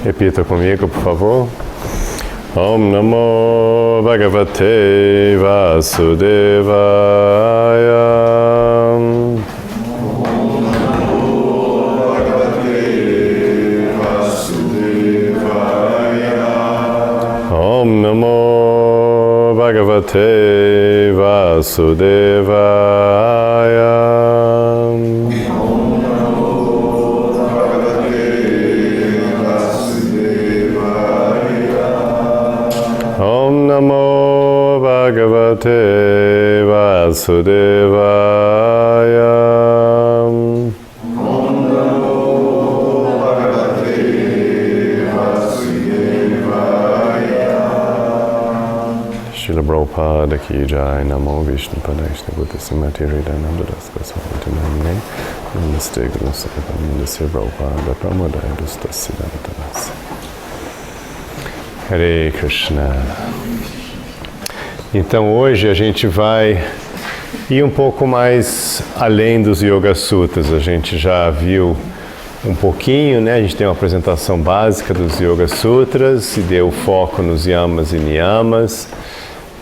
Repita comigo, por favor. Om Namo Bhagavate Vasudevaya. Om Namo Bhagavate Vasudevaya. Om Namo Bhagavate Vasudevaya. Srila Prabhupada ki jai. Namo Vishnu Padashna Buddha Simati Hridananda Dasgasvati Namne. Namaste Guru Sadam Namaste Prabhupada Pramodaya Dustasiddhantanasi. Hare Krishna. Então hoje a gente vai ir um pouco mais além dos Yoga Sutras. A gente já viu um pouquinho, né? A gente tem uma apresentação básica dos Yoga Sutras e deu foco nos yamas e niyamas.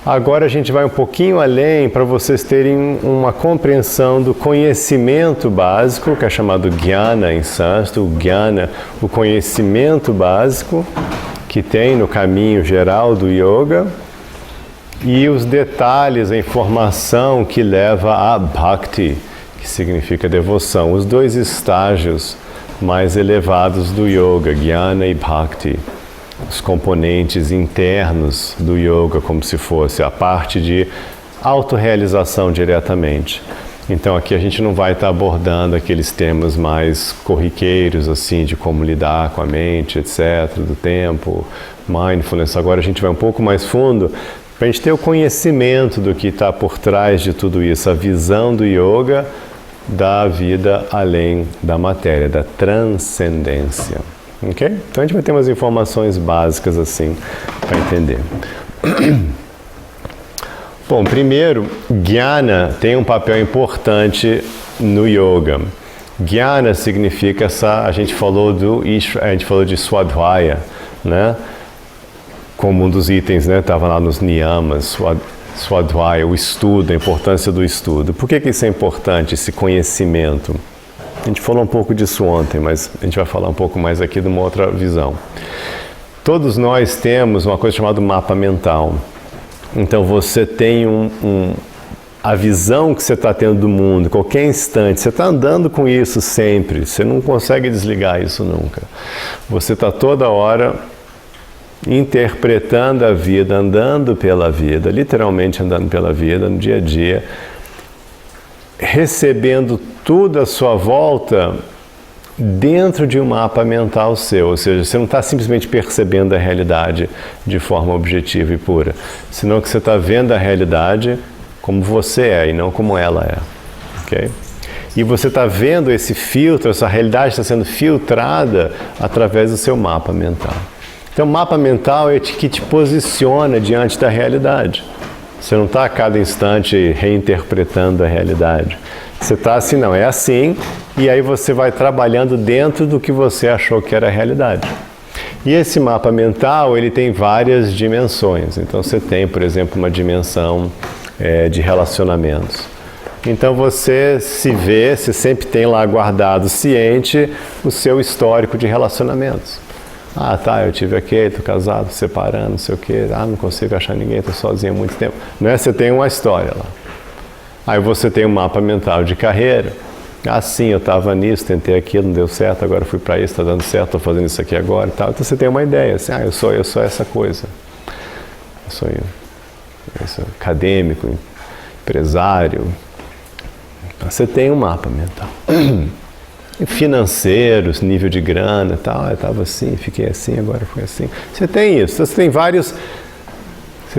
Agora a gente vai um pouquinho além para vocês terem uma compreensão do conhecimento básico, que é chamado Jnana em sânscrito. O Jnana, o conhecimento básico que tem no caminho geral do yoga, e os detalhes, a informação que leva a Bhakti, que significa devoção, os dois estágios mais elevados do yoga, Jnana e Bhakti, os componentes internos do yoga, como se fosse a parte de autorrealização diretamente. Então aqui a gente não vai estar abordando aqueles temas mais corriqueiros, assim, de como lidar com a mente, etc., do tempo, mindfulness. Agora a gente vai um pouco mais fundo, para a gente ter o conhecimento do que está por trás de tudo isso, a visão do yoga da vida além da matéria, da transcendência. Ok? Então a gente vai ter umas informações básicas assim, para entender. Bom, primeiro, Jnana tem um papel importante no yoga. Jnana significa a gente falou de Swadhyaya, né? Como um dos itens, né? Estava lá nos niyamas, Swadhyaya, o estudo, a importância do estudo. Por que isso é importante, esse conhecimento? A gente falou um pouco disso ontem, mas a gente vai falar um pouco mais aqui de uma outra visão. Todos nós temos uma coisa chamada mapa mental. Então você tem a visão que você está tendo do mundo, qualquer instante, você está andando com isso sempre, você não consegue desligar isso nunca. Você está toda hora interpretando a vida, andando pela vida, literalmente andando pela vida, no dia a dia, recebendo tudo à sua volta dentro de um mapa mental seu, ou seja, você não está simplesmente percebendo a realidade de forma objetiva e pura, senão que você está vendo a realidade como você é e não como ela é, ok? E você está vendo esse filtro, essa realidade está sendo filtrada através do seu mapa mental. Então o mapa mental é que te posiciona diante da realidade. Você não está a cada instante reinterpretando a realidade. Você está assim, não, é assim, e aí você vai trabalhando dentro do que você achou que era a realidade. E esse mapa mental, ele tem várias dimensões. Então você tem, por exemplo, uma dimensão de relacionamentos. Então você se vê, você sempre tem lá guardado, ciente, o seu histórico de relacionamentos. Ah, tá, eu tive aquele, tô casado, separando, não sei o quê. Ah, não consigo achar ninguém, tô sozinho há muito tempo. Não é? Você tem uma história lá. Aí você tem um mapa mental de carreira. Ah, sim, eu estava nisso, tentei aquilo, não deu certo, agora fui para isso, está dando certo, estou fazendo isso aqui agora e tal. Então você tem uma ideia, assim, eu sou essa coisa. Eu sou acadêmico, empresário. Então você tem um mapa mental. Financeiros, nível de grana e tal, eu estava assim, fiquei assim, agora foi assim. Você tem isso, então você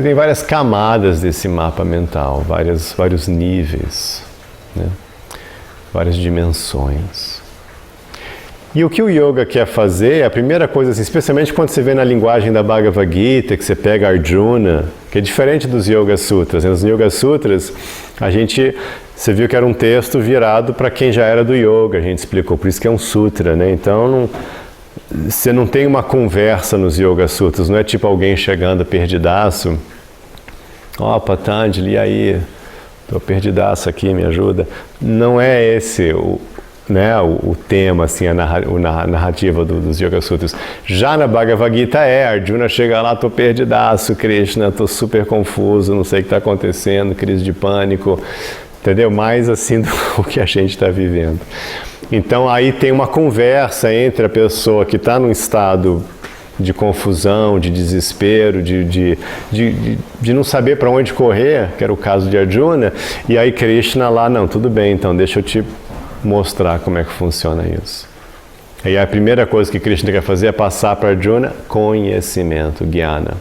tem várias camadas desse mapa mental, vários níveis, né? Várias dimensões. E o que o yoga quer fazer, a primeira coisa, assim, especialmente quando você vê na linguagem da Bhagavad Gita, que você pega Arjuna, que é diferente dos Yoga Sutras. Nos Yoga Sutras, você viu que era um texto virado para quem já era do yoga, a gente explicou, por isso que é um sutra, né? Então, você não tem uma conversa nos Yoga Sutras, não é tipo alguém chegando perdidaço. Ó, Patanjali, e aí? Tô perdidaço aqui, me ajuda. Não é esse o tema, assim, a narrativa dos Yoga Sutras. Já na Bhagavad Gita Arjuna chega lá, tô perdidaço, Krishna, tô super confuso, não sei o que está acontecendo, crise de pânico, entendeu? Mais assim do que a gente está vivendo. Então aí tem uma conversa entre a pessoa que está num estado de confusão, de desespero, de não saber para onde correr, que era o caso de Arjuna, e aí Krishna lá, não, tudo bem, então deixa eu te mostrar como é que funciona isso. E a primeira coisa que Krishna quer fazer é passar para Arjuna conhecimento, jnana.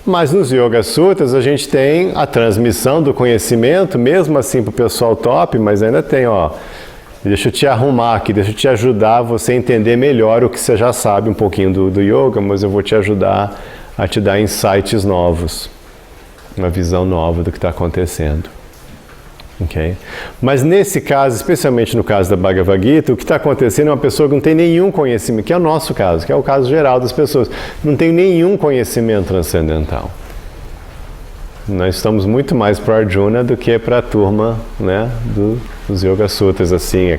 Mas nos Yoga Sutras a gente tem a transmissão do conhecimento, mesmo assim para o pessoal top, mas ainda tem, ó, deixa eu te arrumar aqui, deixa eu te ajudar a você entender melhor o que você já sabe um pouquinho do yoga, mas eu vou te ajudar a te dar insights novos, uma visão nova do que está acontecendo. Okay? Mas nesse caso, especialmente no caso da Bhagavad Gita, o que está acontecendo é uma pessoa que não tem nenhum conhecimento, que é o nosso caso, que é o caso geral das pessoas, não tem nenhum conhecimento transcendental. Nós estamos muito mais para Arjuna do que para a turma, né, dos Yoga Sutras, assim,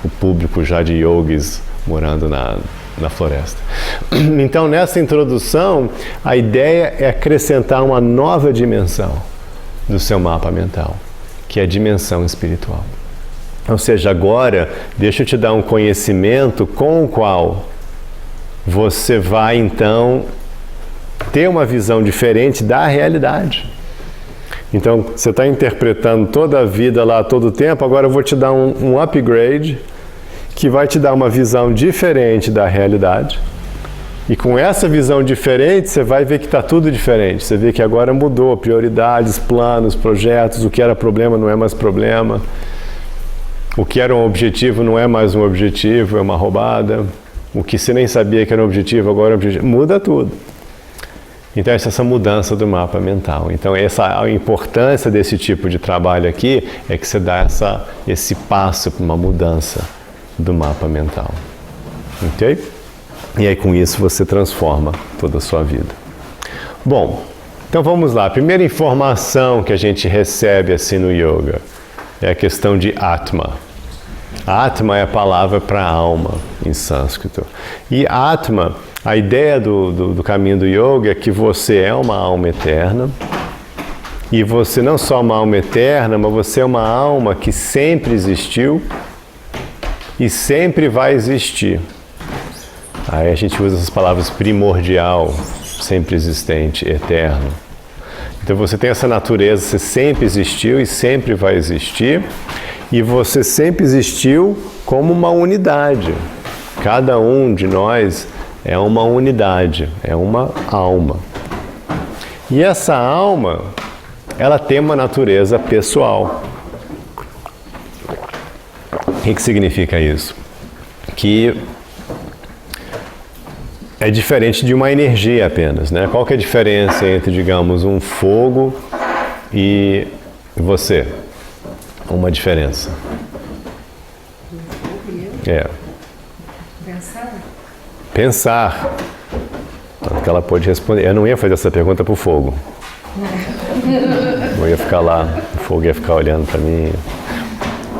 o público já de yogis morando na floresta. Então, nessa introdução, a ideia é acrescentar uma nova dimensão do seu mapa mental, que é a dimensão espiritual. Ou seja, agora, deixa eu te dar um conhecimento com o qual você vai, então, ter uma visão diferente da realidade. Então, você está interpretando toda a vida lá, todo o tempo, agora eu vou te dar um upgrade que vai te dar uma visão diferente da realidade. E com essa visão diferente, você vai ver que está tudo diferente. Você vê que agora mudou prioridades, planos, projetos, o que era problema não é mais problema. O que era um objetivo não é mais um objetivo, é uma roubada. O que você nem sabia que era um objetivo, agora é um objetivo. Muda tudo. Então, essa mudança do mapa mental. Então, a importância desse tipo de trabalho aqui é que você dá esse passo para uma mudança do mapa mental. Ok? E aí, com isso, você transforma toda a sua vida. Bom, então vamos lá. A primeira informação que a gente recebe assim no yoga é a questão de Atma. Atma é a palavra para alma em sânscrito. E Atma, a ideia do caminho do yoga é que você é uma alma eterna. E você não só é uma alma eterna, mas você é uma alma que sempre existiu e sempre vai existir. Aí a gente usa essas palavras primordial, sempre existente, eterno. Então você tem essa natureza, você sempre existiu e sempre vai existir. E você sempre existiu como uma unidade. Cada um de nós é uma unidade, é uma alma. E essa alma, ela tem uma natureza pessoal. O que significa isso? Que é diferente de uma energia apenas, né? Qual que é a diferença entre, digamos, um fogo e você? Uma diferença. É. Pensar. Tanto que ela pode responder. Eu não ia fazer essa pergunta para o fogo. Eu ia ficar lá, o fogo ia ficar olhando para mim.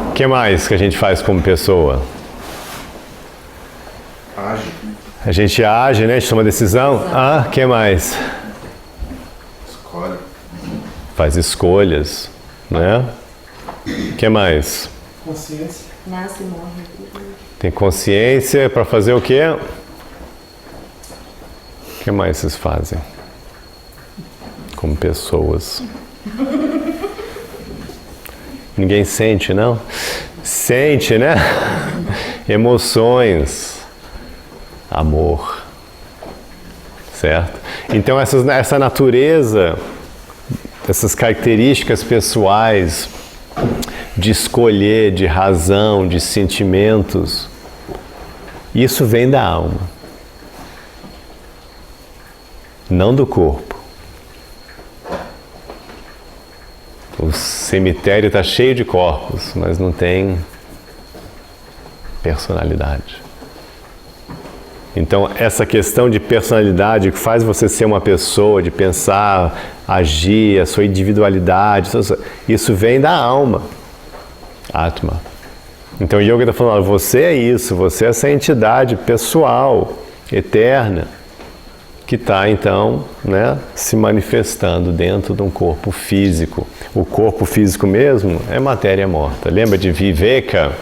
O que mais que a gente faz como pessoa? Age. A gente age, né? A gente toma decisão. Ah, o que mais? Escolhe. Faz escolhas, né? O que mais? Consciência. Nasce e morre. Tem consciência para fazer o quê? O que mais vocês fazem? Como pessoas. Ninguém sente, não? Sente, né? Emoções. Amor. Certo? Então essa natureza, essas características pessoais de escolher, de razão, de sentimentos, isso vem da alma, não do corpo. O cemitério está cheio de corpos, mas não tem personalidade. Então, essa questão de personalidade que faz você ser uma pessoa, de pensar, agir, a sua individualidade, isso vem da alma, Atma. Então, o yoga está falando, você é isso, você é essa entidade pessoal, eterna, que está, então, né, se manifestando dentro de um corpo físico. O corpo físico mesmo é matéria morta. Lembra de viveka?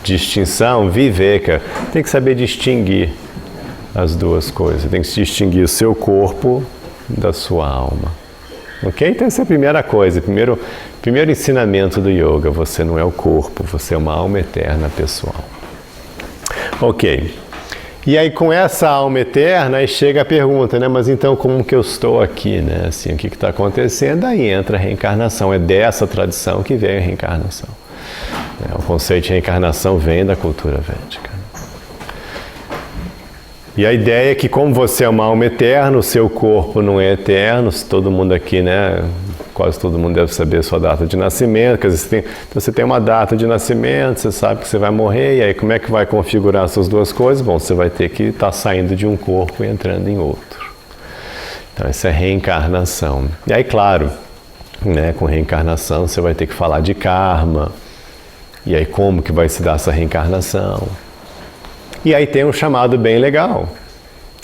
Distinção, viveka. Tem que saber distinguir as duas coisas. Tem que distinguir o seu corpo da sua alma. Ok? Então essa é a primeira coisa. Primeiro ensinamento do yoga. Você não é o corpo, você é uma alma eterna pessoal. Ok. E aí com essa alma eterna, aí chega a pergunta, né? Mas então como que eu estou aqui, né? Assim, o que está acontecendo? Aí entra a reencarnação. É dessa tradição que vem a reencarnação. O conceito de reencarnação vem da cultura védica. E a ideia é que como você é uma alma eterna, o seu corpo não é eterno, todo mundo aqui, né, quase todo mundo deve saber a sua data de nascimento, quer dizer, você tem uma data de nascimento, você sabe que você vai morrer, e aí como é que vai configurar essas duas coisas? Bom, você vai ter que estar saindo de um corpo e entrando em outro. Então essa é reencarnação. E aí, claro, né, com reencarnação você vai ter que falar de karma, e aí como que vai se dar essa reencarnação? E aí tem um chamado bem legal,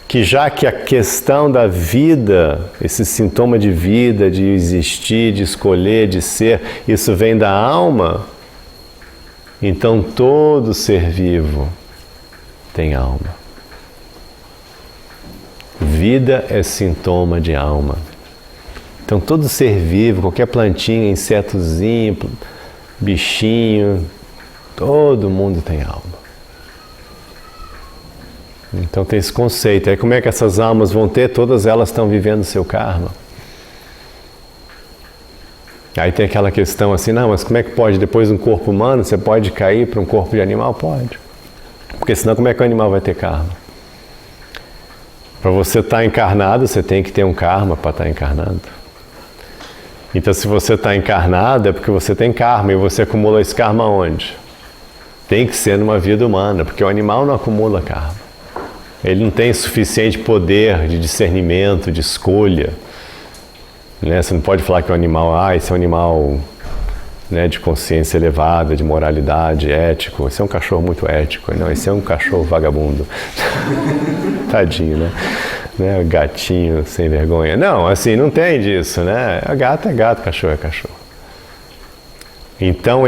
que já que a questão da vida, esse sintoma de vida, de existir, de escolher, de ser, isso vem da alma, então todo ser vivo tem alma. Vida é sintoma de alma. Então todo ser vivo, qualquer plantinha, insetozinho, bichinho, todo mundo tem alma. Então tem esse conceito. Aí como é que essas almas vão ter? Todas elas estão vivendo o seu karma. Aí tem aquela questão assim, não, mas como é que pode, depois de um corpo humano, você pode cair para um corpo de animal? Pode. Porque senão como é que o animal vai ter karma? Para você estar encarnado, você tem que ter um karma para estar encarnado. Então se você está encarnado é porque você tem karma, e você acumula esse karma onde? Tem que ser numa vida humana, porque o animal não acumula karma. Ele não tem suficiente poder de discernimento, de escolha. Né? Você não pode falar que é um animal, esse é um animal, né, de consciência elevada, de moralidade, ético. Esse é um cachorro muito ético. Não, esse é um cachorro vagabundo. Tadinho, né? Gatinho sem vergonha. Não, assim, não tem disso, né? Gato é gato, cachorro é cachorro. Então,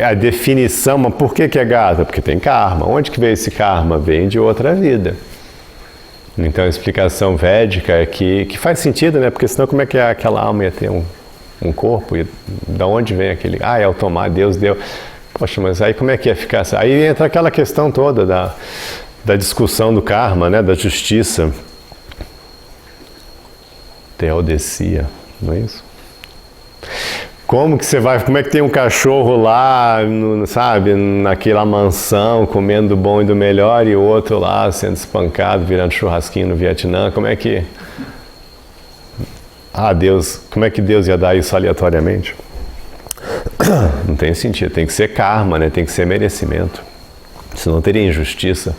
a definição, mas por que é gato? Porque tem karma. Onde que veio esse karma? Vem de outra vida. Então, a explicação védica é que faz sentido, né? Porque senão como é que aquela alma ia ter um corpo? E da onde vem aquele... é o tomar, Deus deu. Poxa, mas aí como é que ia ficar? Aí entra aquela questão toda da discussão do karma, né? Da justiça. Teodecia, não é isso? Como é que tem um cachorro lá, sabe, naquela mansão, comendo do bom e do melhor, e o outro lá sendo espancado, virando churrasquinho no Vietnã? Como é que... Deus, como é que Deus ia dar isso aleatoriamente? Não tem sentido, tem que ser karma, né? Tem que ser merecimento. Senão teria injustiça.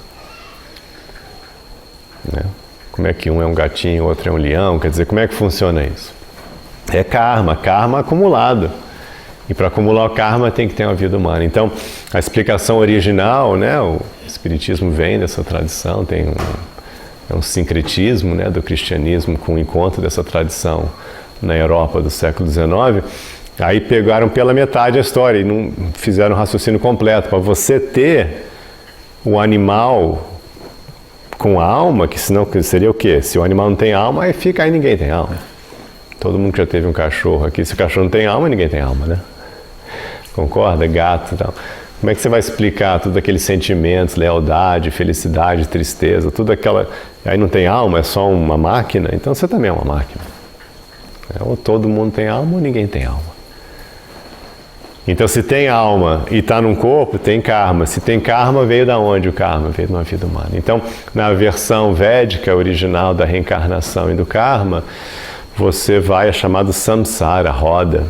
Né? Como é que um é um gatinho, o outro é um leão? Quer dizer, como é que funciona isso? É karma acumulado. E para acumular o karma tem que ter uma vida humana. Então, a explicação original, né, o Espiritismo vem dessa tradição, tem um sincretismo, né, do cristianismo com o encontro dessa tradição na Europa do século XIX. Aí pegaram pela metade a história e não fizeram um raciocínio completo. Para você ter o animal com alma, que senão seria o quê? Se o animal não tem alma, aí ninguém tem alma. Todo mundo que já teve um cachorro aqui, se o cachorro não tem alma, ninguém tem alma, né? Concorda? Gato e tal. Como é que você vai explicar todos aqueles sentimentos, lealdade, felicidade, tristeza, tudo aquela... Aí não tem alma, é só uma máquina? Então você também é uma máquina. Ou todo mundo tem alma ou ninguém tem alma. Então se tem alma e está num corpo, tem karma. Se tem karma, veio da onde o karma? Veio de uma vida humana. Então, na versão védica original da reencarnação e do karma, você vai a chamado samsara, roda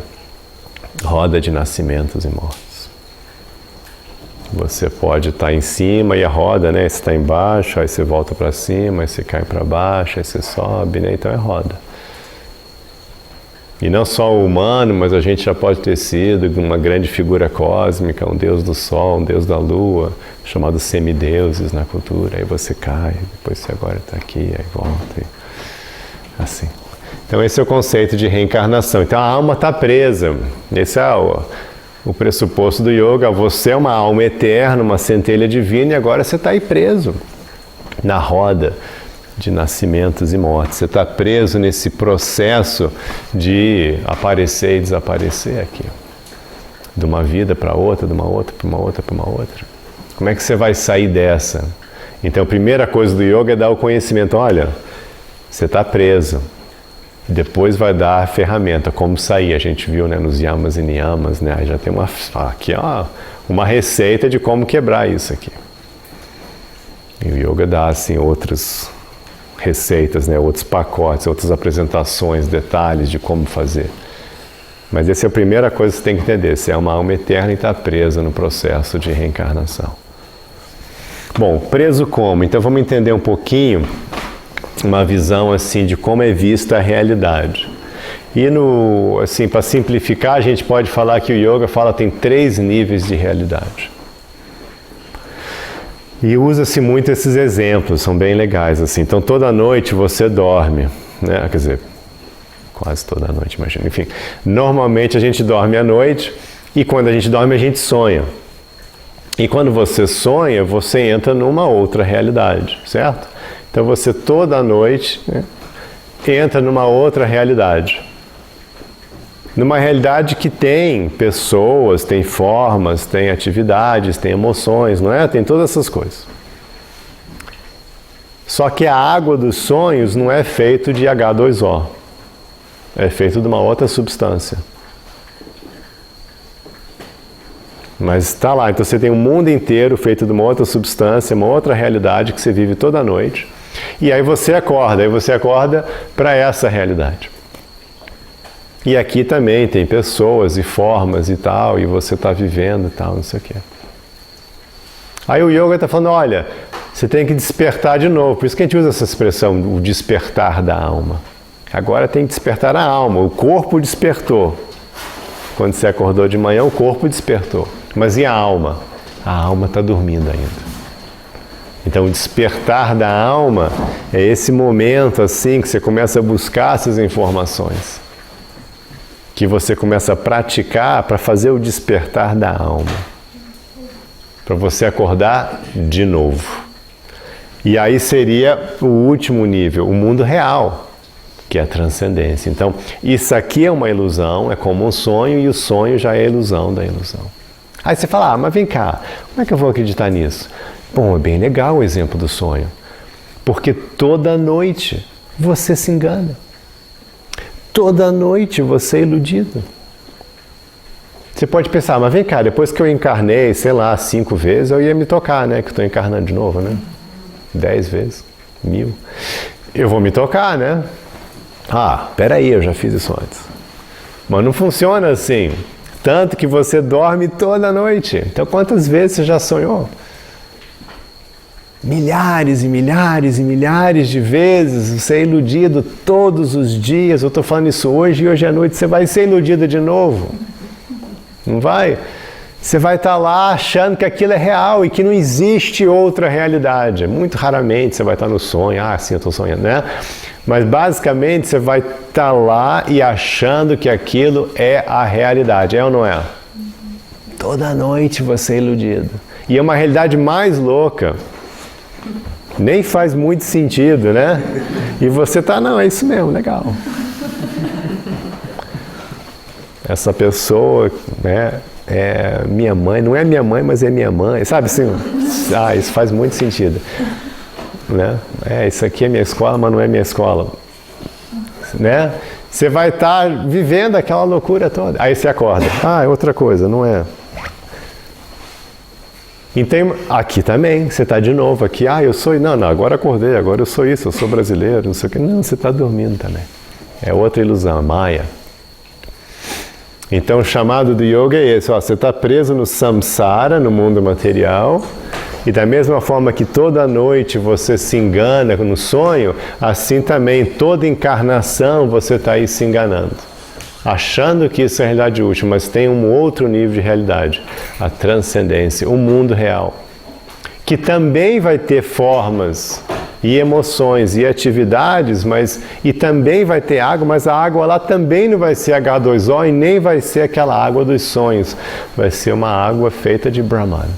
de nascimentos e mortes. Você pode estar em cima e a roda, né? Você está embaixo, aí você volta para cima, aí você cai para baixo, aí você sobe, né? Então é roda. E não só o humano, mas a gente já pode ter sido uma grande figura cósmica, um deus do sol, um deus da lua, chamados semideuses na cultura. Aí você cai, depois você agora está aqui, aí volta, e assim. Então esse é o conceito de reencarnação. Então a alma está presa. Esse é o pressuposto do yoga. Você é uma alma eterna, uma centelha divina, e agora você está aí preso na roda de nascimentos e mortes. Você está preso nesse processo de aparecer e desaparecer aqui. De uma vida para outra, de uma outra para uma outra para uma outra. Como é que você vai sair dessa? Então a primeira coisa do yoga é dar o conhecimento. Olha, você está preso. Depois vai dar a ferramenta, como sair. A gente viu, né, nos yamas e niyamas, né? Aí já tem aqui, uma receita de como quebrar isso aqui. E o yoga dá assim outras receitas, né, outros pacotes, outras apresentações, detalhes de como fazer. Mas essa é a primeira coisa que você tem que entender. Você é uma alma eterna e está presa no processo de reencarnação. Bom, preso como? Então vamos entender um pouquinho uma visão assim de como é vista a realidade. E assim, para simplificar, a gente pode falar que o yoga fala que tem 3 níveis de realidade. E usa-se muito esses exemplos, são bem legais assim. Então toda noite você dorme, né? Quer dizer, quase toda noite, imagina. Enfim, normalmente a gente dorme à noite e quando a gente dorme a gente sonha. E quando você sonha, você entra numa outra realidade, certo? Então você toda noite, né, entra numa outra realidade. Numa realidade que tem pessoas, tem formas, tem atividades, tem emoções, não é? Tem todas essas coisas. Só que a água dos sonhos não é feito de H2O. É feito de uma outra substância. Mas está lá, então você tem um mundo inteiro feito de uma outra substância, uma outra realidade que você vive toda noite. E aí você acorda para essa realidade. E aqui também tem pessoas e formas e tal, e você está vivendo e tal, não sei o quê. Aí o yoga está falando, olha, você tem que despertar de novo. Por isso que a gente usa essa expressão, o despertar da alma. Agora tem que despertar a alma, o corpo despertou. Quando você acordou de manhã, o corpo despertou. Mas e a alma? A alma está dormindo ainda. Então o despertar da alma é esse momento assim que você começa a buscar essas informações. Que você começa a praticar para fazer o despertar da alma. Para você acordar de novo. E aí seria o último nível, o mundo real, que é a transcendência. Então, isso aqui é uma ilusão, é como um sonho, e o sonho já é a ilusão da ilusão. Aí você fala, mas vem cá, como é que eu vou acreditar nisso? Bom, é bem legal o exemplo do sonho. Porque toda noite você se engana. Toda noite você é iludido. Você pode pensar, mas vem cá, depois que eu encarnei, sei lá, 5 vezes, eu ia me tocar, né? Que eu estou encarnando de novo, né? 10 vezes, 1000. Eu vou me tocar, né? Peraí, eu já fiz isso antes. Mas não funciona assim. Tanto que você dorme toda noite. Então quantas vezes você já sonhou? Milhares e milhares e milhares de vezes você é iludido todos os dias. Eu estou falando isso hoje e hoje à noite você vai ser iludido de novo. Não vai? Você vai estar lá achando que aquilo é real e que não existe outra realidade. Muito raramente você vai estar no sonho. Sim, eu estou sonhando, né? Mas basicamente você vai estar lá e achando que aquilo é a realidade. É ou não é? Toda noite você é iludido. E é uma realidade mais louca. Nem faz muito sentido, né? E você tá, não, é isso mesmo, legal. Essa pessoa, né, é minha mãe, não é minha mãe, mas é minha mãe, sabe assim? Isso faz muito sentido, né? Isso aqui é minha escola, mas não é minha escola, né? Você vai estar vivendo aquela loucura toda. Aí você acorda, é outra coisa, não é? Então, aqui também, você está de novo aqui, eu sou, não, agora acordei, agora eu sou isso, eu sou brasileiro, não sei o que. Não, você está dormindo também. É outra ilusão, Maya. Então o chamado do yoga é esse, ó, você está preso no samsara, no mundo material, e da mesma forma que toda noite você se engana no sonho, assim também toda encarnação você está aí se enganando, achando que isso é a realidade última, mas tem um outro nível de realidade, a transcendência, o mundo real, que também vai ter formas e emoções e atividades, e também vai ter água, mas a água lá também não vai ser H2O e nem vai ser aquela água dos sonhos, vai ser uma água feita de Brahman,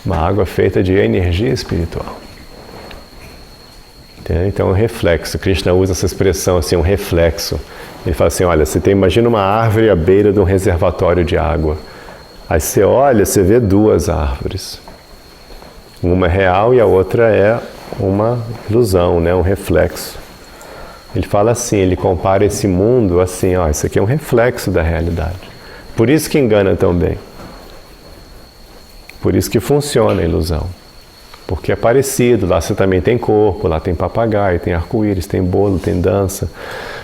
uma água feita de energia espiritual. Entendeu? Então, um reflexo. Krishna usa essa expressão assim, um reflexo. Ele fala assim, olha, imagina uma árvore à beira de um reservatório de água. Aí você olha, você vê duas árvores. Uma é real e a outra é uma ilusão, né? Um reflexo. Ele fala assim, ele compara esse mundo assim, ó, isso aqui é um reflexo da realidade. Por isso que engana tão bem. Por isso que funciona a ilusão. Porque é parecido, lá você também tem corpo, lá tem papagaio, tem arco-íris, tem bolo, tem dança,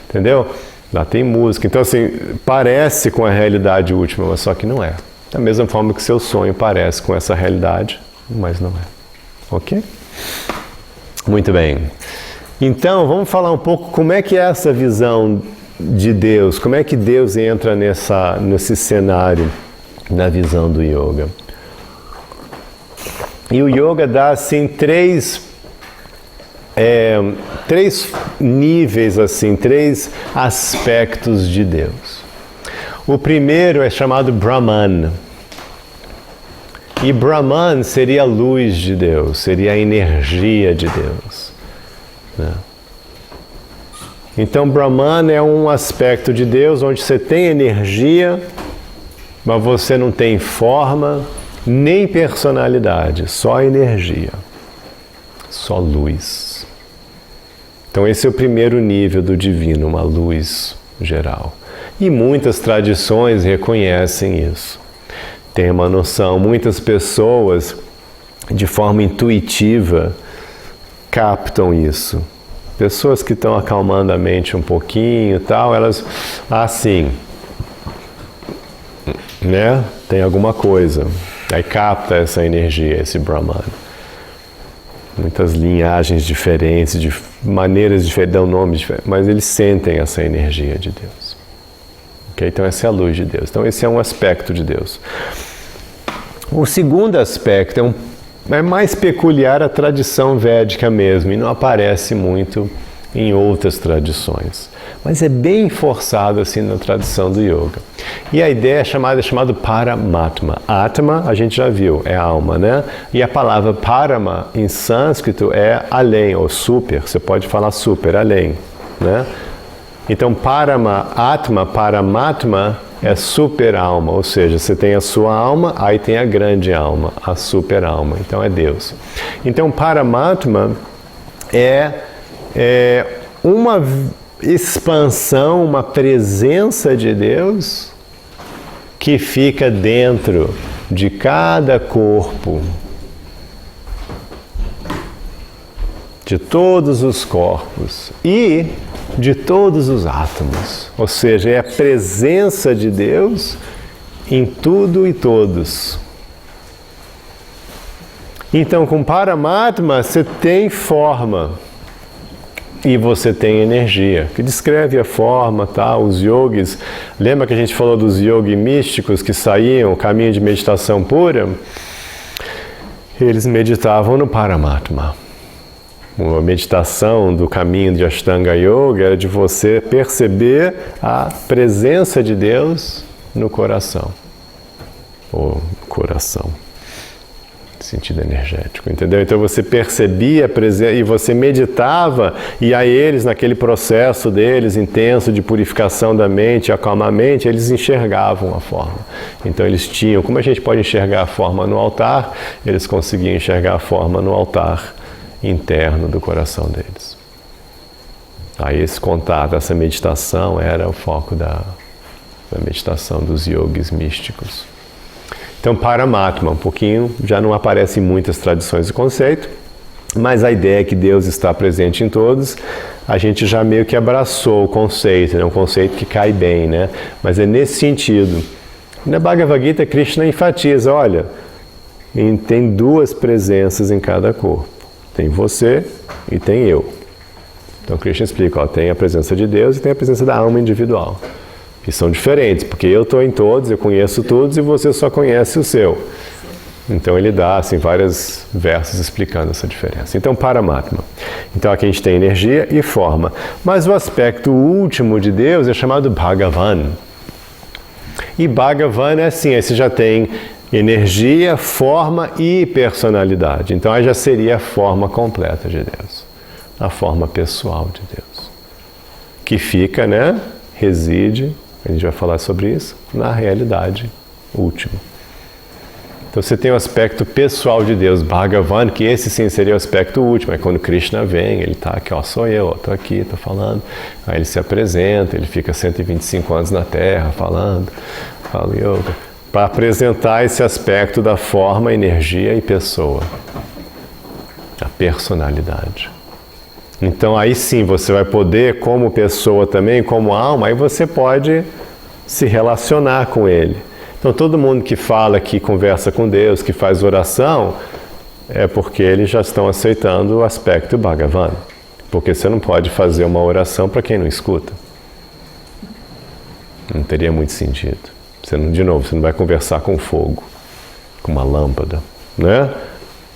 entendeu? Lá tem música. Então assim, parece com a realidade última, mas só que não é. Da mesma forma que seu sonho parece com essa realidade, mas não é. Ok? Muito bem. Então, vamos falar um pouco como é que é essa visão de Deus, como é que Deus entra nesse cenário na visão do yoga. E o yoga dá assim três níveis, assim, três aspectos de Deus. O primeiro é chamado Brahman. E Brahman seria a luz de Deus, seria a energia de Deus, né? Então Brahman é um aspecto de Deus onde você tem energia, mas você não tem forma, nem personalidade, só energia, só luz. Então esse é o primeiro nível do divino, uma luz geral. E muitas tradições reconhecem isso. Tem uma noção, muitas pessoas de forma intuitiva captam isso. Pessoas que estão acalmando a mente um pouquinho e tal, elas, assim, né? Tem alguma coisa. Aí capta essa energia, esse Brahman. Muitas linhagens diferentes, de maneiras diferentes, dão nomes diferentes, mas eles sentem essa energia de Deus. Okay? Então essa é a luz de Deus. Então esse é um aspecto de Deus. O segundo aspecto é mais peculiar à tradição védica mesmo e não aparece muito em outras tradições. Mas é bem forçado assim na tradição do yoga. E a ideia é chamado Paramatma. Atma, a gente já viu, é alma, né? E a palavra Parama em sânscrito é além, ou super. Você pode falar super, além, né? Então Parama, Atma, Paramatma é super alma, ou seja, você tem a sua alma, aí tem a grande alma, a super alma, então é Deus. Então Paramatma é uma expansão, uma presença de Deus que fica dentro de cada corpo, de todos os corpos e de todos os átomos. Ou seja, é a presença de Deus em tudo e todos. Então, com Paramatma, você tem forma e você tem energia, que descreve a forma, tá? Os yogis, lembra que a gente falou dos yogis místicos que saíam, o caminho de meditação pura? Eles meditavam no Paramatma. A meditação do caminho de Ashtanga Yoga era de você perceber a presença de Deus no coração. Ou coração, sentido energético, entendeu? Então você percebia a presença e você meditava, e aí eles, naquele processo deles intenso de purificação da mente, acalmar a mente, eles enxergavam a forma. Então eles tinham, como a gente pode enxergar a forma no altar, eles conseguiam enxergar a forma no altar interno do coração deles. Aí esse contato, essa meditação era o foco da meditação dos yogis místicos. Então Paramatma, um pouquinho, já não aparece em muitas tradições do conceito, mas a ideia é que Deus está presente em todos, a gente já meio que abraçou o conceito, né? Um conceito que cai bem, né? Mas é nesse sentido. Na Bhagavad Gita, Krishna enfatiza, olha, tem duas presenças em cada corpo. Tem você e tem eu. Então Krishna explica, ó, tem a presença de Deus e tem a presença da alma individual. Que são diferentes, porque eu estou em todos, eu conheço todos e você só conhece o seu. Então ele dá assim, vários versos explicando essa diferença. Então, Paramatma. Então aqui a gente tem energia e forma. Mas o aspecto último de Deus é chamado Bhagavan. E Bhagavan é assim, aí você já tem energia, forma e personalidade. Então aí já seria a forma completa de Deus. A forma pessoal de Deus. Que fica, né? Reside, a gente vai falar sobre isso, na realidade última. Então você tem o aspecto pessoal de Deus, Bhagavan, que esse sim seria o aspecto último. É quando Krishna vem, ele está aqui, ó, sou eu, estou aqui, estou falando. Aí ele se apresenta, ele fica 125 anos na Terra falando, fala yoga, para apresentar esse aspecto da forma, energia e pessoa. A personalidade. Então aí sim você vai poder, como pessoa também, como alma, aí você pode se relacionar com ele. Então todo mundo que fala, que conversa com Deus, que faz oração, é porque eles já estão aceitando o aspecto Bhagavan. Porque você não pode fazer uma oração para quem não escuta. Não teria muito sentido. Você não, de novo, você não vai conversar com fogo, com uma lâmpada, né?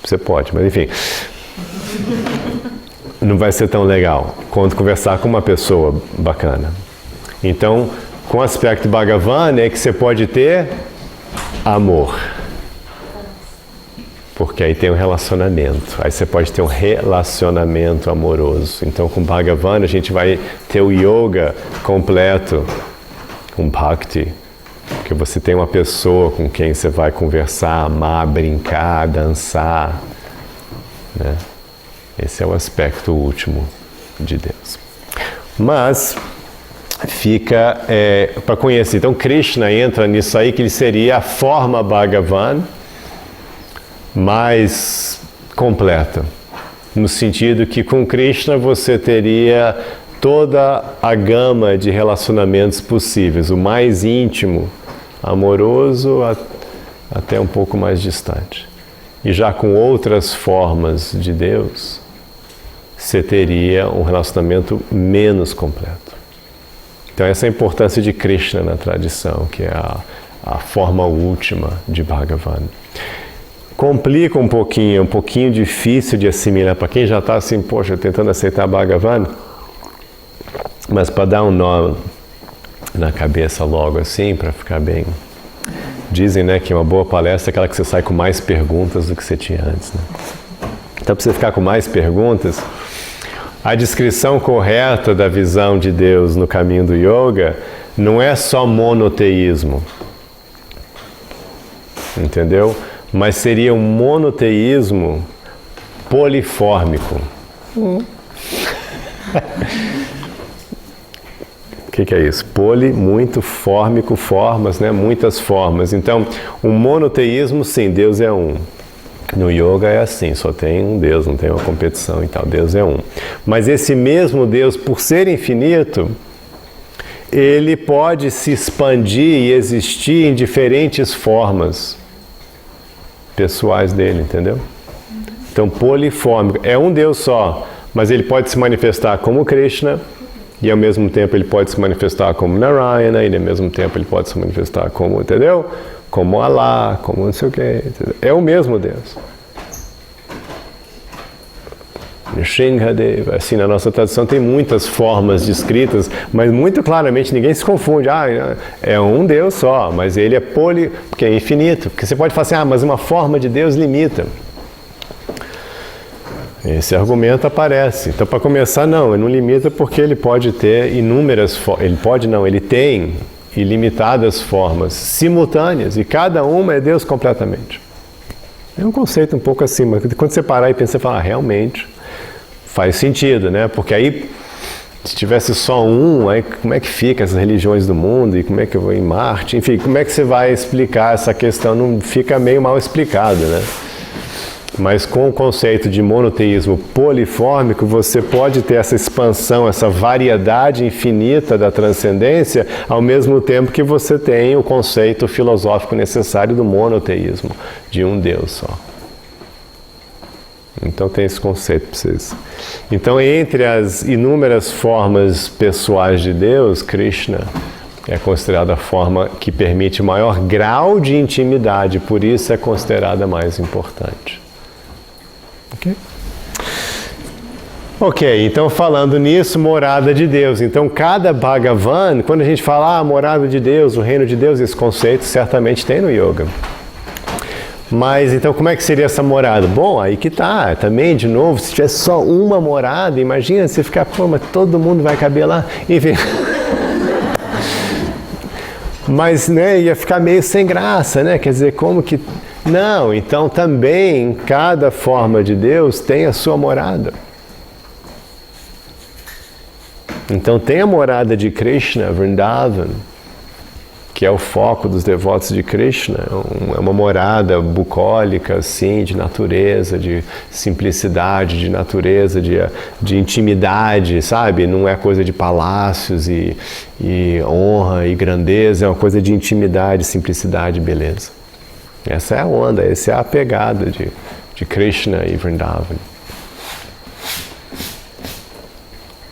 Você pode, mas enfim. Não vai ser tão legal quanto conversar com uma pessoa bacana. Então, com o aspecto Bhagavan é que você pode ter amor. Porque aí tem um relacionamento. Aí você pode ter um relacionamento amoroso. Então, com Bhagavan a gente vai ter o yoga completo, com Bhakti. Porque você tem uma pessoa com quem você vai conversar, amar, brincar, dançar, né? Esse é o aspecto último de Deus. Mas fica para conhecer. Então Krishna entra nisso aí, que ele seria a forma Bhagavan mais completa. No sentido que com Krishna você teria toda a gama de relacionamentos possíveis. O mais íntimo, amoroso, até um pouco mais distante. E já com outras formas de Deus, você teria um relacionamento menos completo. Então essa é a importância de Krishna na tradição, que é a forma última de Bhagavan. Complica um pouquinho, é um pouquinho difícil de assimilar para quem já está assim, poxa, tentando aceitar Bhagavan, mas para dar um nó na cabeça logo assim, para ficar bem. Dizem, né, que uma boa palestra é aquela que você sai com mais perguntas do que você tinha antes, né? Então, para você ficar com mais perguntas, a descrição correta da visão de Deus no caminho do yoga não é só monoteísmo, entendeu? Mas seria um monoteísmo polifórmico. O que é isso? Poli, muito, fórmico, formas, né? Muitas formas. Então, o monoteísmo, sim, Deus é um. No yoga é assim, só tem um Deus, não tem uma competição e tal, Deus é um. Mas esse mesmo Deus, por ser infinito, ele pode se expandir e existir em diferentes formas pessoais dele, entendeu? Então, polifórmico, é um Deus só, mas ele pode se manifestar como Krishna, e ao mesmo tempo ele pode se manifestar como Narayana, e ao mesmo tempo ele pode se manifestar como, entendeu? Como Allah, como não sei o que. É o mesmo Deus. Nrsingadeva, assim, na nossa tradição tem muitas formas descritas, mas muito claramente ninguém se confunde. Ah, é um Deus só, mas ele é porque é infinito. Porque você pode falar assim, mas uma forma de Deus limita. Esse argumento aparece. Então, para começar, não, ele não limita porque ele pode ter inúmeras formas. Ele tem ilimitadas formas simultâneas e cada uma é Deus completamente. É um conceito um pouco assim, mas quando você parar e pensar, você fala, realmente faz sentido, né? Porque aí, se tivesse só um, aí como é que fica essas religiões do mundo e como é que eu vou em Marte? Enfim, como é que você vai explicar essa questão? Não fica meio mal explicado, né? Mas com o conceito de monoteísmo polifórmico, você pode ter essa expansão, essa variedade infinita da transcendência, ao mesmo tempo que você tem o conceito filosófico necessário do monoteísmo, de um Deus só. Então tem esse conceito para vocês. Então, entre as inúmeras formas pessoais de Deus, Krishna é considerada a forma que permite maior grau de intimidade, por isso é considerada a mais importante. Ok, então falando nisso, morada de Deus. Então cada Bhagavan, quando a gente fala morada de Deus, o reino de Deus, esse conceito certamente tem no yoga. Mas então como é que seria essa morada? Bom, aí que tá, também de novo, se tivesse só uma morada, imagina você ficar, pô, mas todo mundo vai caber lá, enfim. Mas, né, ia ficar meio sem graça, né, quer dizer, como que... Não, então também cada forma de Deus tem a sua morada. Então tem a morada de Krishna, Vrindavan, que é o foco dos devotos de Krishna, é uma morada bucólica, assim, de natureza, de simplicidade, de natureza, de intimidade, sabe? Não é coisa de palácios e honra e grandeza, é uma coisa de intimidade, simplicidade e beleza. Essa é a onda, essa é a pegada de Krishna e Vrindavan.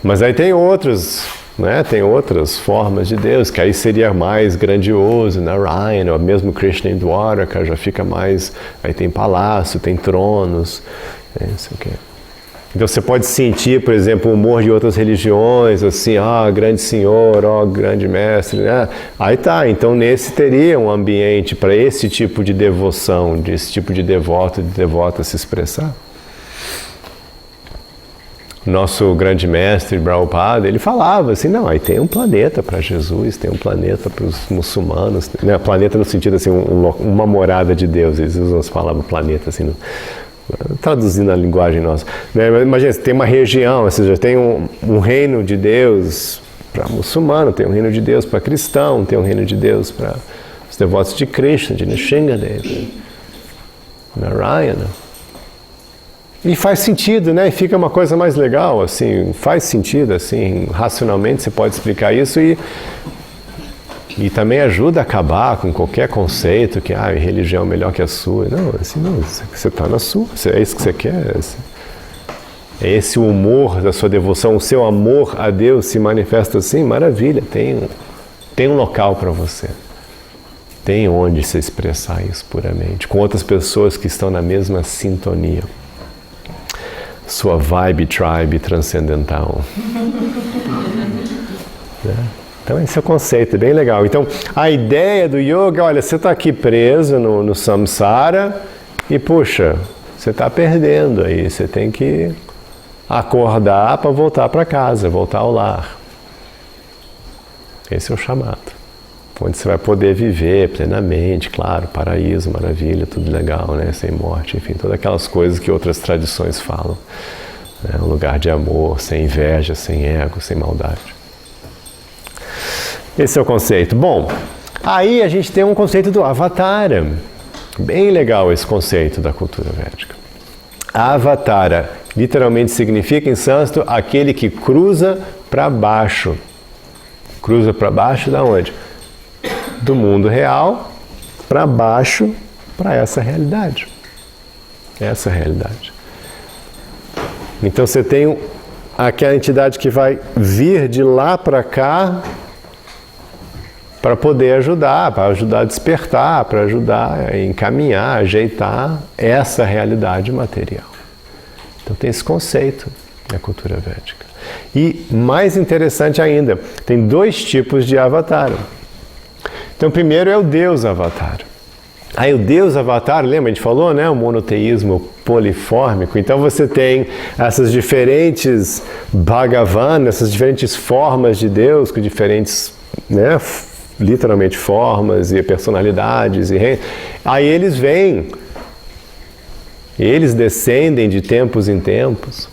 Mas aí tem outros, né? Tem outras formas de Deus, que aí seria mais grandioso, Narayana, ou mesmo Krishna em Dwaraka, já fica mais... Aí tem palácio, tem tronos, não sei o quê. Então você pode sentir, por exemplo, o humor de outras religiões, assim, grande senhor, grande mestre, né? Aí tá, então nesse teria um ambiente para esse tipo de devoção, desse tipo de devoto, de devota se expressar. Nosso grande mestre, Prabhupada, ele falava assim, não, aí tem um planeta para Jesus, tem um planeta para os muçulmanos, né? Planeta no sentido assim, uma morada de Deus, eles usam as palavras planeta assim, traduzindo a linguagem nossa. Né? Imagina, tem uma região, ou seja, tem um reino de Deus para muçulmano, tem um reino de Deus para cristão, tem um reino de Deus para os devotos de Krishna, de Nrsimhadev, Narayana. E faz sentido, né? E fica uma coisa mais legal, assim, faz sentido, assim, racionalmente você pode explicar isso e também ajuda a acabar com qualquer conceito que religião é melhor que a sua. Não, assim, não, você está na sua, é isso que você quer. É esse o humor da sua devoção, o seu amor a Deus se manifesta assim, maravilha, tem um local para você. Tem onde se expressar isso puramente, com outras pessoas que estão na mesma sintonia. Sua vibe tribe transcendental. Né? Então esse é o conceito, é bem legal. Então a ideia do yoga, olha, você está aqui preso no samsara e puxa, você está perdendo aí, você tem que acordar para voltar para casa, voltar ao lar. Esse é o chamado. Onde você vai poder viver plenamente, claro, paraíso, maravilha, tudo legal, né? Sem morte, enfim, todas aquelas coisas que outras tradições falam. Né? Um lugar de amor, sem inveja, sem ego, sem maldade. Esse é o conceito. Bom, aí a gente tem um conceito do avatara. Bem legal esse conceito da cultura védica. Avatara literalmente significa em sânscrito aquele que cruza para baixo. Cruza para baixo da onde? Do mundo real para baixo, para essa realidade. Essa realidade. Então você tem aquela entidade que vai vir de lá para cá para poder ajudar, para ajudar a despertar, para ajudar a encaminhar, ajeitar essa realidade material. Então tem esse conceito na cultura védica. E mais interessante ainda, tem dois tipos de avatar. Então, primeiro é o Deus Avatar. Aí o Deus Avatar, lembra, a gente falou, né? O monoteísmo polifórmico. Então você tem essas diferentes Bhagavan, essas diferentes formas de Deus, com diferentes, né, literalmente formas e personalidades. Aí eles vêm, eles descendem de tempos em tempos.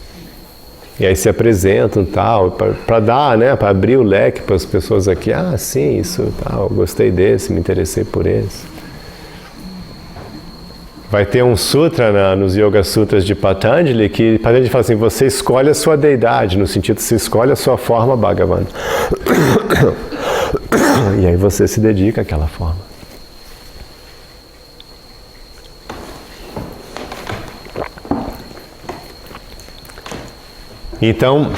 E aí se apresentam tal, para dar, né, para abrir o leque para as pessoas aqui, sim, isso tal, gostei desse, me interessei por esse. Vai ter um sutra nos Yoga Sutras de Patanjali que Patanjali fala assim, você escolhe a sua deidade, no sentido que você escolhe a sua forma Bhagavan. E aí você se dedica àquela forma. Então,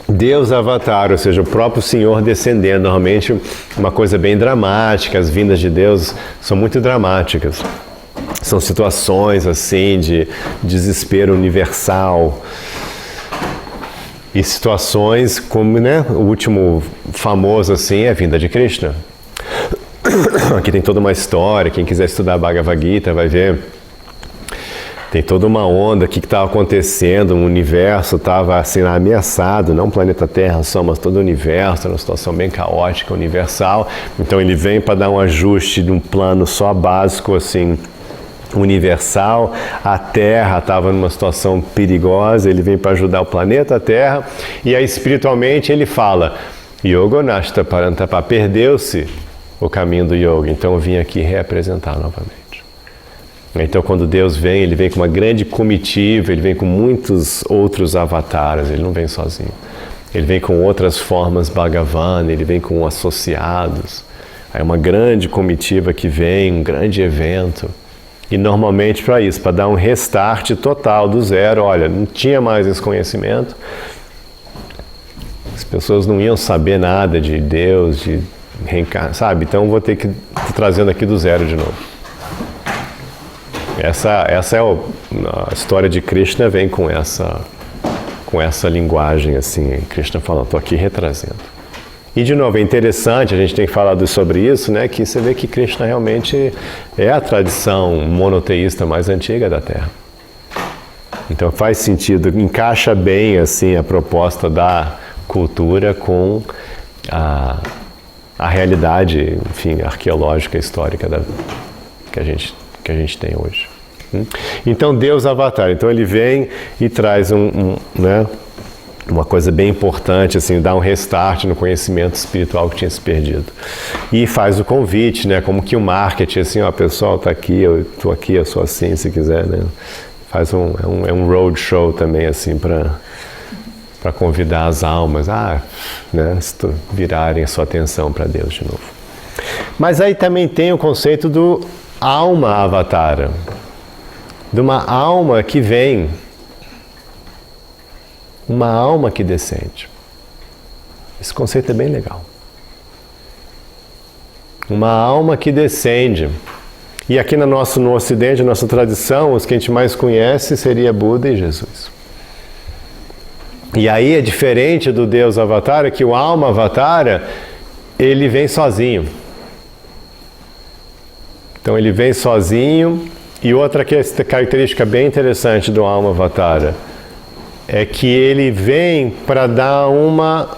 Deus Avatar, ou seja, o próprio Senhor descendendo, normalmente uma coisa bem dramática, as vindas de Deus são muito dramáticas. São situações assim de desespero universal. E situações como, né, o último famoso assim é a vinda de Krishna. Aqui tem toda uma história, quem quiser estudar Bhagavad Gita vai ver. Tem toda uma onda, o que estava acontecendo, o universo estava assim, ameaçado, não o planeta Terra só, mas todo o universo, uma situação bem caótica, universal. Então ele vem para dar um ajuste de um plano só básico, assim, universal. A Terra estava numa situação perigosa, ele vem para ajudar o planeta Terra. E aí espiritualmente ele fala, Yoga Nashta Parantapa, perdeu-se o caminho do Yoga, então eu vim aqui reapresentar novamente. Então, quando Deus vem, ele vem com uma grande comitiva, ele vem com muitos outros avatares, ele não vem sozinho. Ele vem com outras formas Bhagavan, ele vem com associados. É uma grande comitiva que vem, um grande evento. E normalmente para isso, para dar um restart total do zero, olha, não tinha mais esse conhecimento. As pessoas não iam saber nada de Deus, de reencarnar, sabe? Então, vou ter que ir trazendo aqui do zero de novo. Essa é a história de Krishna, vem com essa linguagem assim, Krishna falando, estou aqui retrazendo. E de novo, é interessante, a gente tem falado sobre isso, né, que você vê que Krishna realmente é a tradição monoteísta mais antiga da Terra. Então faz sentido, encaixa bem assim a proposta da cultura com a realidade, enfim, arqueológica, histórica que a gente tem hoje. Então Deus Avatar, então ele vem e traz né, uma coisa bem importante, assim, dá um restart no conhecimento espiritual que tinha se perdido. E faz o convite, né, como que o marketing, assim, ó, pessoal, tá aqui, eu tô aqui, eu sou assim, se quiser, né. Faz um roadshow também, assim, para convidar as almas, né, virarem a sua atenção para Deus de novo. Mas aí também tem o conceito do alma avatara, de uma alma que vem, uma alma que descende. Esse conceito é bem legal. Uma alma que descende. E aqui no Ocidente, na nossa tradição, os que a gente mais conhece seria Buda e Jesus. E aí é diferente do Deus Avatara, que o alma avatara, ele vem sozinho. Então ele vem sozinho. E outra característica bem interessante do alma avatara é que ele vem para dar uma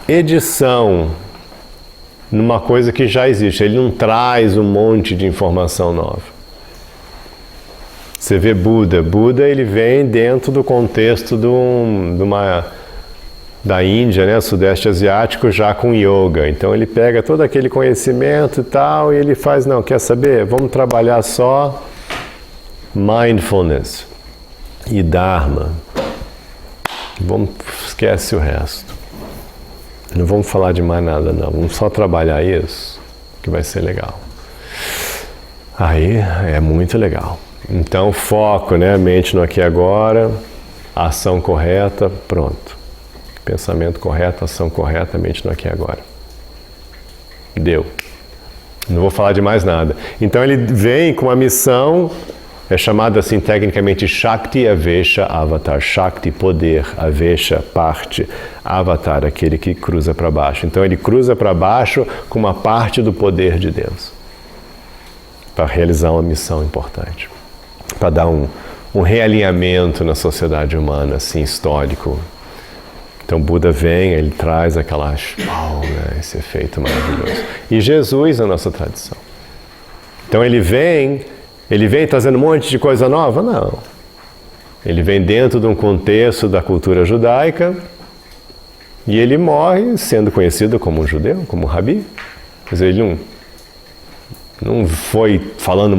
edição numa coisa que já existe. Ele não traz um monte de informação nova. Você vê Buda. Buda ele vem dentro do contexto da Índia, né, Sudeste Asiático, já com yoga. Então ele pega todo aquele conhecimento e tal, e ele faz, não, quer saber? Vamos trabalhar só mindfulness e Dharma. Esquece o resto. Não vamos falar de mais nada, não. Vamos só trabalhar isso, que vai ser legal. Aí é muito legal. Então foco, né, mente no aqui e agora, ação correta, pronto. Pensamento correto, ação correta, mente no aqui e agora. Deu. Não vou falar de mais nada. Então ele vem com uma missão, é chamada assim tecnicamente Shakti Avesha Avatar. Shakti, poder, Avesha, parte, Avatar, aquele que cruza para baixo. Então ele cruza para baixo com uma parte do poder de Deus. Para realizar uma missão importante. Para dar um realinhamento na sociedade humana, assim, histórico. Então Buda vem, ele traz né, esse efeito maravilhoso. E Jesus na nossa tradição. Então ele vem trazendo um monte de coisa nova? Não. Ele vem dentro de um contexto da cultura judaica e ele morre sendo conhecido como um judeu, como um rabi. Quer dizer, ele Não foi falando,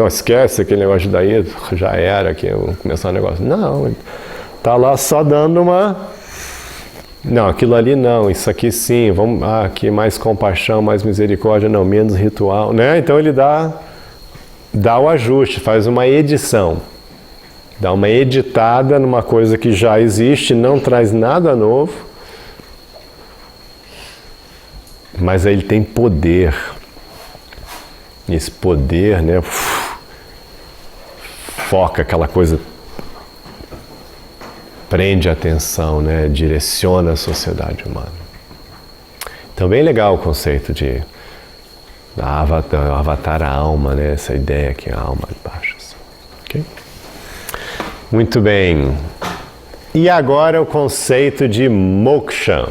esquece aquele negócio daí, já era, que eu vou começar o negócio. Não, está lá só dando uma... Não, aquilo ali não, isso aqui sim, vamos, aqui mais compaixão, mais misericórdia, não, menos ritual, né? Então ele dá o ajuste, faz uma edição, dá uma editada numa coisa que já existe, não traz nada novo, mas aí ele tem poder. E esse poder, né, foca aquela coisa, prende a atenção, né, direciona a sociedade humana. Então, bem legal o conceito de avatar a alma, né, essa ideia que é a alma de baixo. Okay? Muito bem. E agora o conceito de moksha.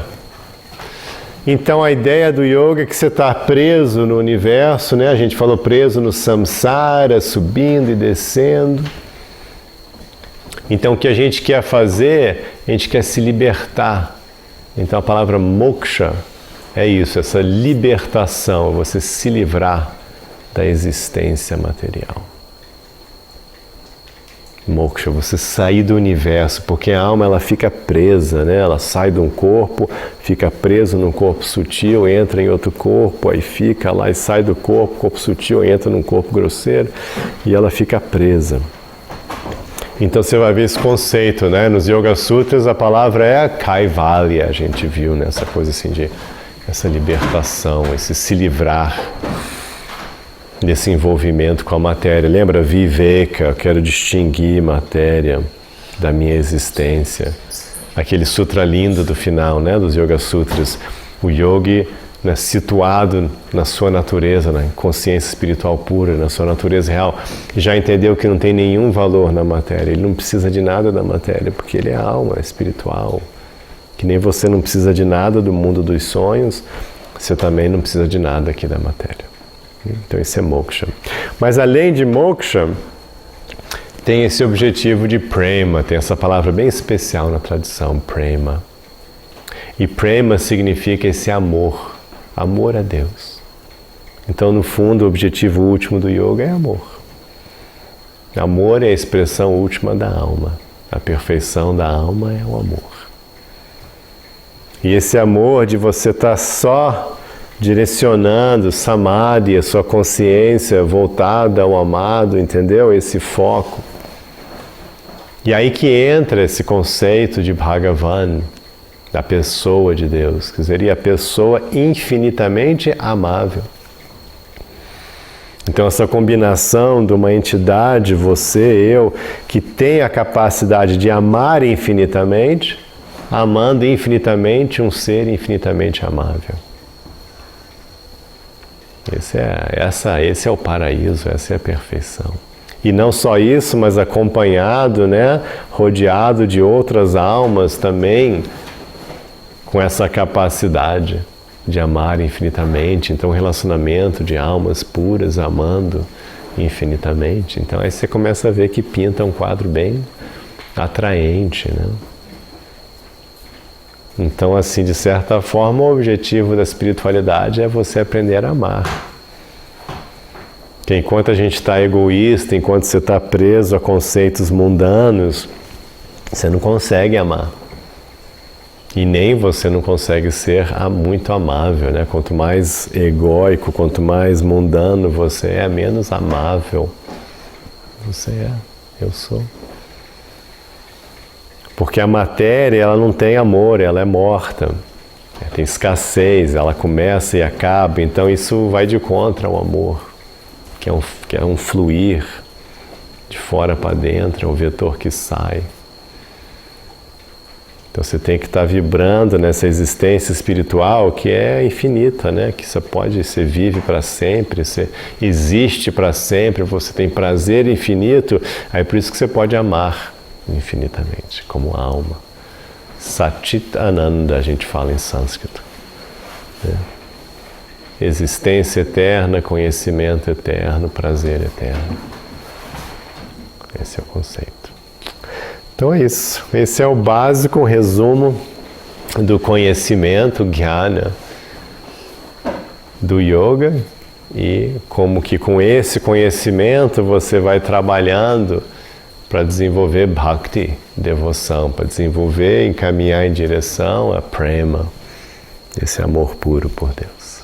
Então a ideia do yoga é que você está preso no universo, né? A gente falou preso no samsara, subindo e descendo. Então o que a gente quer fazer, a gente quer se libertar. Então a palavra moksha é isso, essa libertação, você se livrar da existência material. Moksha, você sair do universo, porque a alma ela fica presa, né? Ela sai de um corpo, fica preso num corpo sutil, entra em outro corpo, aí fica lá e sai do corpo sutil, entra num corpo grosseiro e ela fica presa. Então você vai ver esse conceito, né? Nos Yoga Sutras a palavra é Kaivalya, a gente viu nessa coisa assim de essa libertação, esse se livrar desse envolvimento com a matéria. Lembra? Viveka, eu quero distinguir matéria da minha existência. Aquele sutra lindo do final, né, dos Yoga Sutras. O yogi, né, situado na sua natureza, na consciência espiritual pura, na sua natureza real, já entendeu que não tem nenhum valor na matéria. Ele não precisa de nada da matéria, porque ele é alma, é espiritual. Que nem você não precisa de nada do mundo dos sonhos, você também não precisa de nada aqui da matéria. Então isso é moksha. Mas além de moksha, tem esse objetivo de prema, tem essa palavra bem especial na tradição, prema. E prema significa esse amor, amor a Deus. Então no fundo o objetivo último do yoga é amor. Amor é a expressão última da alma. A perfeição da alma é o amor. E esse amor de você estar só direcionando samadhi, a sua consciência voltada ao amado, entendeu? Esse foco. E aí que entra esse conceito de Bhagavan, da pessoa de Deus, que seria a pessoa infinitamente amável. Então essa combinação de uma entidade, você, eu, que tem a capacidade de amar infinitamente, amando infinitamente um ser infinitamente amável. Esse é o paraíso, essa é a perfeição. E não só isso, mas acompanhado, né, rodeado de outras almas também com essa capacidade de amar infinitamente. Então, relacionamento de almas puras amando infinitamente. Então, aí você começa a ver que pinta um quadro bem atraente, né? Então, assim, de certa forma, o objetivo da espiritualidade é você aprender a amar. Que enquanto a gente está egoísta, enquanto você está preso a conceitos mundanos, você não consegue amar. E nem você não consegue ser muito amável, né? Quanto mais egóico, quanto mais mundano você é, menos amável você é. Eu sou. Porque a matéria, ela não tem amor, ela é morta. Tem escassez, ela começa e acaba. Então isso vai de contra ao amor, que é um fluir de fora para dentro, é um vetor que sai. Então você tem que estar vibrando nessa existência espiritual que é infinita, né? Que você vive para sempre, você existe para sempre, você tem prazer infinito, aí por isso que você pode amar infinitamente, como alma. Satit Ananda, a gente fala em sânscrito. Né? Existência eterna, conhecimento eterno, prazer eterno. Esse é o conceito. Então é isso. Esse é o básico, resumo do conhecimento, jnana, do yoga. E como que com esse conhecimento você vai trabalhando para desenvolver bhakti, devoção, para desenvolver, encaminhar em direção a prema, esse amor puro por Deus.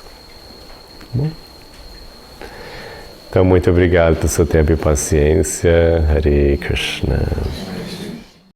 Bom? Então, muito obrigado pelo seu tempo e paciência. Hare Krishna.